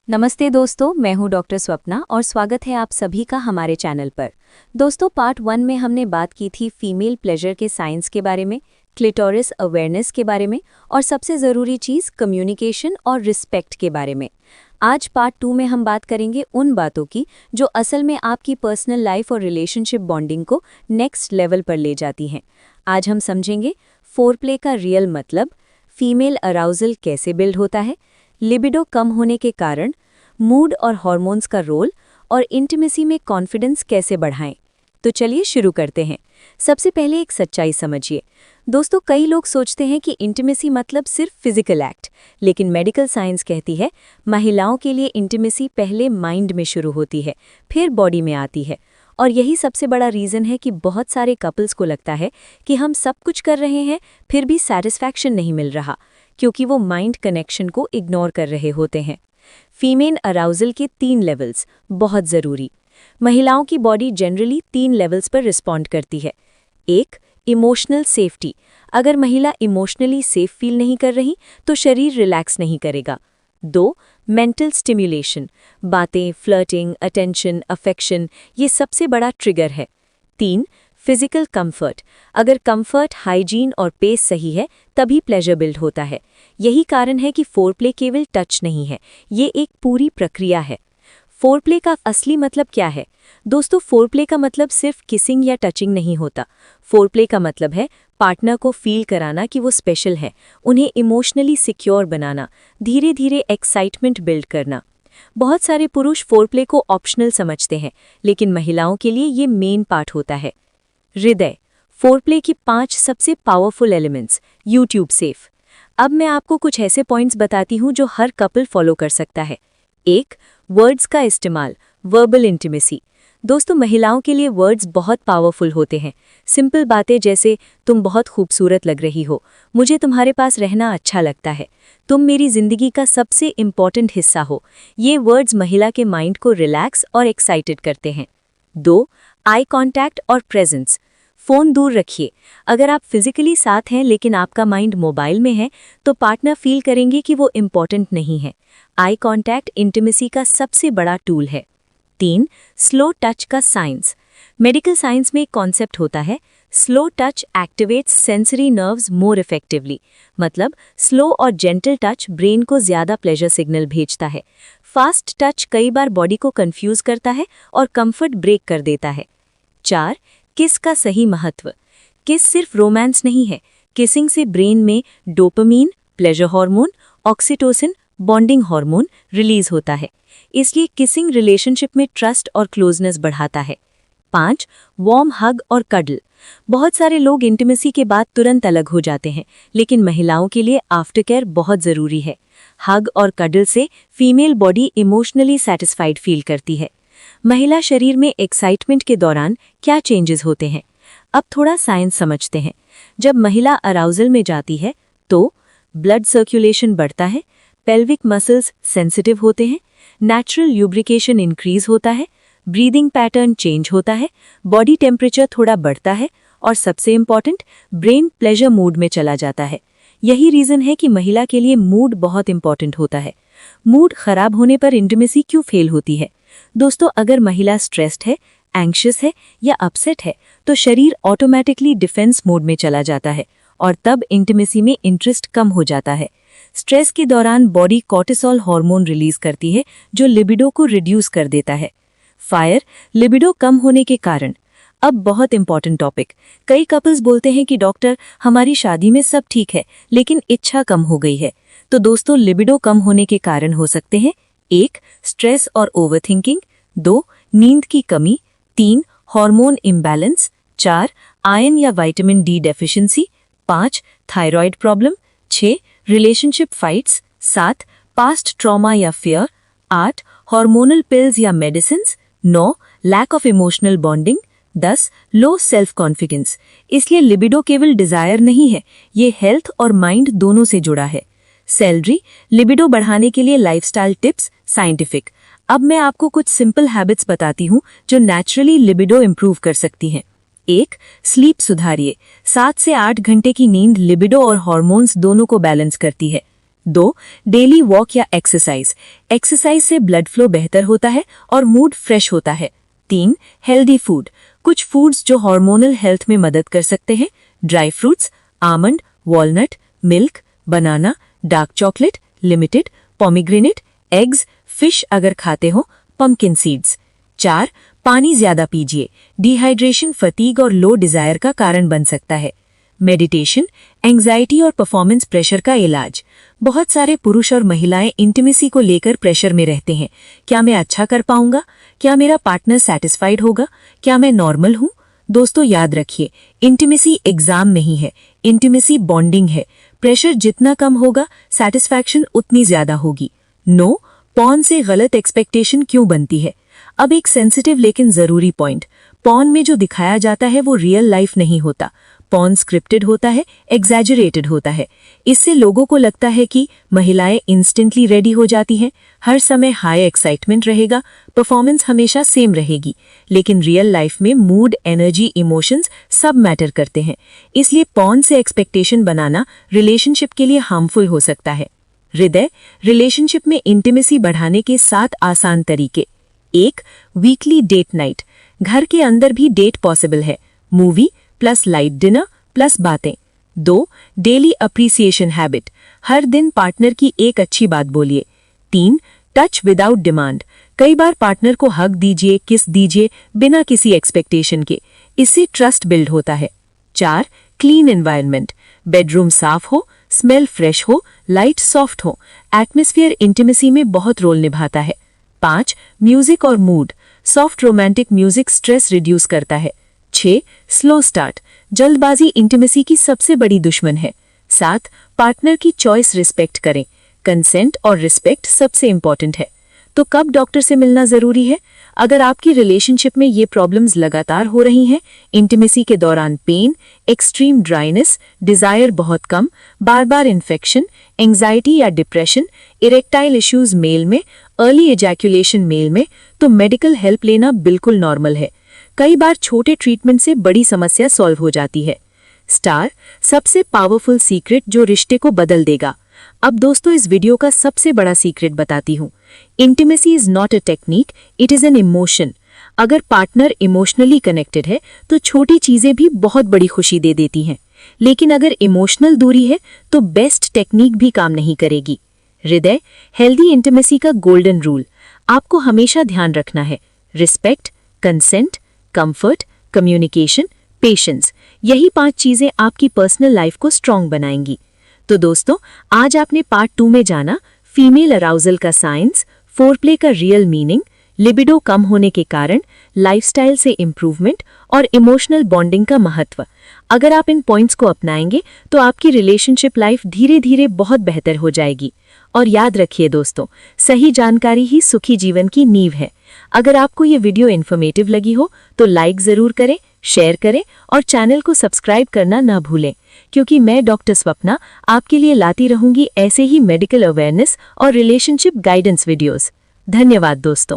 नमस्ते दोस्तों, मैं हूं डॉक्टर स्वप्ना और स्वागत है आप सभी का हमारे चैनल पर। दोस्तों, पार्ट 1 में हमने बात की थी फीमेल प्लेजर के साइंस के बारे में, क्लिटोरिस अवेयरनेस के बारे में और सबसे ज़रूरी चीज़ कम्युनिकेशन और रिस्पेक्ट के बारे में। आज पार्ट 2 में हम बात करेंगे उन बातों की जो असल में आपकी पर्सनल लाइफ और रिलेशनशिप बॉन्डिंग को नेक्स्ट लेवल पर ले जाती हैं। आज हम समझेंगे फोरप्ले का रियल मतलब, फीमेल अराउजल कैसे बिल्ड होता है, लिबिडो कम होने के कारण, मूड और हार्मोन्स का रोल और इंटीमेसी में कॉन्फिडेंस कैसे बढ़ाएं। तो चलिए शुरू करते हैं। सबसे पहले एक सच्चाई समझिए। दोस्तों, कई लोग सोचते हैं कि इंटीमेसी मतलब सिर्फ फिजिकल एक्ट, लेकिन मेडिकल साइंस कहती है महिलाओं के लिए इंटीमेसी पहले माइंड में शुरू होती है, फिर बॉडी में आती है। और यही सबसे बड़ा रीज़न है कि बहुत सारे कपल्स को लगता है कि हम सब कुछ कर रहे हैं फिर भी सैटिस्फैक्शन नहीं मिल रहा, क्योंकि वो माइंड कनेक्शन को इग्नोर कर रहे होते हैं। फीमेल अराउजल के 3 लेवल्स बहुत ज़रूरी। महिलाओं की बॉडी जनरली 3 लेवल्स पर रिस्पॉन्ड करती है। 1. Emotional safety. अगर महिला इमोशनली सेफ फील नहीं कर रही तो शरीर रिलैक्स नहीं करेगा। 2. Mental stimulation. बातें, फ्लर्टिंग, अटेंशन, अफेक्शन, ये सबसे बड़ा ट्रिगर है। 3. Physical comfort. अगर कंफर्ट, हाइजीन और पेस सही है तभी प्लेजर बिल्ड होता है। यही कारण है कि फोरप्ले केवल टच नहीं है, ये एक पूरी प्रक्रिया है। फोरप्ले का असली मतलब क्या है? दोस्तों, फोरप्ले का मतलब सिर्फ किसिंग या टचिंग नहीं होता। फोरप्ले का मतलब है पार्टनर को फील कराना कि वो स्पेशल है, उन्हें इमोशनली सिक्योर बनाना, धीरे धीरे एक्साइटमेंट बिल्ड करना। बहुत सारे पुरुष फोरप्ले को ऑप्शनल समझते हैं, लेकिन महिलाओं के लिए ये मेन पार्ट होता है। हृदय। फोरप्ले की 5 सबसे पावरफुल एलिमेंट्स, यूट्यूब सेफ। अब मैं आपको कुछ ऐसे पॉइंट्स बताती हूँ जो हर कपल फॉलो कर सकता है। 1. वर्ड्स का इस्तेमाल, वर्बल इंटीमेसी। दोस्तों, महिलाओं के लिए वर्ड्स बहुत पावरफुल होते हैं। सिंपल बातें जैसे तुम बहुत खूबसूरत लग रही हो, मुझे तुम्हारे पास रहना अच्छा लगता है, तुम मेरी जिंदगी का सबसे इम्पॉर्टेंट हिस्सा हो, ये वर्ड्स महिला के माइंड को रिलैक्स और एक्साइटेड करते हैं। 2. आई कॉन्टैक्ट और प्रेजेंस। फ़ोन दूर रखिए। अगर आप फिजिकली साथ हैं लेकिन आपका माइंड मोबाइल में है तो पार्टनर फील करेंगे कि वो इम्पॉर्टेंट नहीं है। आई कॉन्टैक्ट इंटीमेसी का सबसे बड़ा टूल है। 3. स्लो टच का साइंस। मेडिकल साइंस में एक कॉन्सेप्ट होता है, slow touch activates sensory nerves more effectively. मतलब स्लो और जेंटल टच ब्रेन को ज़्यादा प्लेजर सिग्नल भेजता है। फास्ट टच कई बार बॉडी को कंफ्यूज करता है और कंफर्ट ब्रेक कर देता है। 4. किस का सही महत्व। किस सिर्फ रोमांस नहीं है, किसिंग से ब्रेन में dopamine, pleasure hormone, oxytocin, bonding hormone release होता है। इसलिए किसिंग रिलेशनशिप में ट्रस्ट और क्लोजनेस बढ़ाता है। 5. वार्म हग और कडल। बहुत सारे लोग इंटीमेसी के बाद तुरंत अलग हो जाते हैं, लेकिन महिलाओं के लिए आफ्टर केयर बहुत ज़रूरी है। हग और कडल से female body emotionally satisfied feel करती है। महिला शरीर में एक्साइटमेंट के दौरान क्या चेंजेस होते हैं? अब थोड़ा साइंस समझते हैं। जब महिला अराउजल में जाती है तो ब्लड सर्कुलेशन बढ़ता है, पेल्विक मसल्स सेंसिटिव होते हैं, नेचुरल ल्यूब्रिकेशन इंक्रीज होता है, ब्रीदिंग पैटर्न चेंज होता है, बॉडी टेम्परेचर थोड़ा बढ़ता है और सबसे इम्पॉर्टेंट, ब्रेन प्लेजर मूड में चला जाता है। यही रीज़न है कि महिला के लिए मूड बहुत इंपॉर्टेंट होता है। मूड खराब होने पर इंटीमेसी क्यों फेल होती है? दोस्तों, अगर महिला स्ट्रेस्ड है, एंग्शियस है या अपसेट है तो शरीर ऑटोमेटिकली डिफेंस मोड में चला जाता है और तब इंटीमेसी में इंटरेस्ट कम हो जाता है। स्ट्रेस के दौरान बॉडी कॉर्टिसोल हार्मोन रिलीज करती है जो लिबिडो को रिड्यूस कर देता है। फायर, लिबिडो कम होने के कारण। अब बहुत इंपॉर्टेंट टॉपिक। कई कपल्स बोलते हैं कि डॉक्टर, हमारी शादी में सब ठीक है लेकिन इच्छा कम हो गई है। तो दोस्तों, लिबिडो कम होने के कारण हो सकते हैं 1. स्ट्रेस और ओवरथिंकिंग, 2. नींद की कमी, 3. Hormone imbalance, 4. आयरन या vitamin D deficiency, 5. Thyroid problem, 6. Relationship fights, 7. Past trauma या फियर, 8. हार्मोनल पिल्स या medicines, 9. Lack of emotional bonding, 10. Low self confidence. इसलिए लिबिडो केवल डिजायर नहीं है, ये हेल्थ और माइंड दोनों से जुड़ा है। सैलरी, लिबिडो बढ़ाने के लिए लाइफस्टाइल टिप्स, साइंटिफिक। अब मैं आपको कुछ सिंपल हैबिट्स बताती हूँ जो नेचुरली लिबिडो इंप्रूव कर सकती हैं। 1. स्लीप सुधारिए। 7 से 8 घंटे की नींद लिबिडो और हार्मोन्स दोनों को बैलेंस करती है। 2. डेली वॉक या एक्सरसाइज। एक्सरसाइज से ब्लड फ्लो बेहतर होता है और मूड फ्रेश होता है। 3. Healthy food. कुछ फूड्स जो हार्मोनल हेल्थ में मदद कर सकते हैं। Dry fruits, almond, walnut, milk, banana, dark chocolate, limited, pomegranate, eggs, fish अगर खाते हो, पंपकिन सीड्स। 4. पानी ज्यादा पीजिए। डिहाइड्रेशन फटीग और लो डिजायर का कारण बन सकता है। मेडिटेशन, एंग्जाइटी और परफॉर्मेंस प्रेशर का इलाज। बहुत सारे पुरुष और महिलाएं इंटीमेसी को लेकर प्रेशर में रहते हैं। क्या मैं अच्छा कर पाऊंगा? क्या मेरा पार्टनर सैटिस्फाइड होगा? क्या मैं नॉर्मल हूं? दोस्तों याद रखिए, इंटीमेसी एग्जाम नहीं है, इंटीमेसी बॉन्डिंग है। प्रेशर जितना कम होगा, सैटिस्फैक्शन उतनी ज्यादा होगी। नो, पॉर्न से गलत एक्सपेक्टेशन क्यों बनती है? अब एक सेंसिटिव लेकिन जरूरी पॉइंट। पॉर्न में जो दिखाया जाता है वो रियल लाइफ नहीं होता। पॉर्न स्क्रिप्टेड होता है, एग्जैजरेटेड होता है। इससे लोगों को लगता है कि महिलाएं इंस्टेंटली रेडी हो जाती हैं, हर समय हाई एक्साइटमेंट रहेगा, परफॉर्मेंस हमेशा सेम रहेगी। लेकिन रियल लाइफ में मूड, एनर्जी, इमोशंस सब मैटर करते हैं। इसलिए पॉर्न से एक्सपेक्टेशन बनाना रिलेशनशिप के लिए हार्मफुल हो सकता है। हृदय, रिलेशनशिप में इंटीमेसी बढ़ाने के 7 आसान तरीके। 1. Weekly date night. घर के अंदर भी डेट पॉसिबल है। Movie plus light dinner plus बातें। 2. Daily appreciation habit. हर दिन पार्टनर की एक अच्छी बात बोलिए। 3. Touch without demand. कई बार पार्टनर को हग दीजिए, किस दीजिए, बिना किसी एक्सपेक्टेशन के। इससे ट्रस्ट बिल्ड होता है। 4. Clean environment. बेडरूम साफ हो, स्मेल फ्रेश हो, लाइट सॉफ्ट हो। एटमॉस्फेयर इंटीमेसी में बहुत रोल निभाता है। 5. म्यूजिक और mood. Soft romantic music stress reduce करता है। 6. Slow start. जल्दबाजी इंटीमेसी की सबसे बड़ी दुश्मन है। 7. पार्टनर की चॉइस रिस्पेक्ट करें। कंसेंट और रिस्पेक्ट सबसे इंपॉर्टेंट है। तो कब डॉक्टर से मिलना जरूरी है? अगर आपकी रिलेशनशिप में ये प्रॉब्लम्स लगातार हो रही हैं, इंटीमेसी के दौरान पेन, एक्सट्रीम ड्राइनेस, डिजायर बहुत कम, बार बार इन्फेक्शन, एंग्जाइटी या डिप्रेशन, इरेक्टाइल इश्यूज मेल में, अर्ली एजैक्यूलेशन मेल में, तो मेडिकल हेल्प लेना बिल्कुल नॉर्मल है। कई बार छोटे ट्रीटमेंट से बड़ी समस्या सॉल्व हो जाती है। स्टार, सबसे पावरफुल सीक्रेट जो रिश्ते को बदल देगा। अब दोस्तों इस वीडियो का सबसे बड़ा सीक्रेट बताती हूँ। Intimacy is not a technique, it is an emotion. अगर पार्टनर इमोशनली कनेक्टेड है तो छोटी चीजें भी बहुत बड़ी खुशी दे देती हैं। लेकिन अगर इमोशनल दूरी है तो बेस्ट टेक्निक भी काम नहीं करेगी। हृदय, हेल्दी इंटीमेसी का गोल्डन रूल आपको हमेशा ध्यान रखना है। Respect, consent, comfort, communication, patience. यही 5 चीजें आपकी पर्सनल लाइफ को स्ट्रांग बनाएंगी। तो दोस्तों आज आपने पार्ट 2 में जाना फीमेल अराउजल का साइंस, फोरप्ले का रियल मीनिंग, लिबिडो कम होने के कारण, लाइफस्टाइल से इम्प्रूवमेंट और इमोशनल बॉन्डिंग का महत्व। अगर आप इन पॉइंट्स को अपनाएंगे तो आपकी रिलेशनशिप लाइफ धीरे धीरे बहुत बेहतर हो जाएगी। और याद रखिए दोस्तों, सही जानकारी ही सुखी जीवन की नींव है। अगर आपको ये वीडियो इन्फॉर्मेटिव लगी हो तो लाइक जरूर करें, शेयर करें और चैनल को सब्सक्राइब करना ना भूलें, क्योंकि मैं डॉक्टर स्वप्ना आपके लिए लाती रहूंगी ऐसे ही मेडिकल अवेयरनेस और रिलेशनशिप गाइडेंस वीडियोस। धन्यवाद दोस्तों।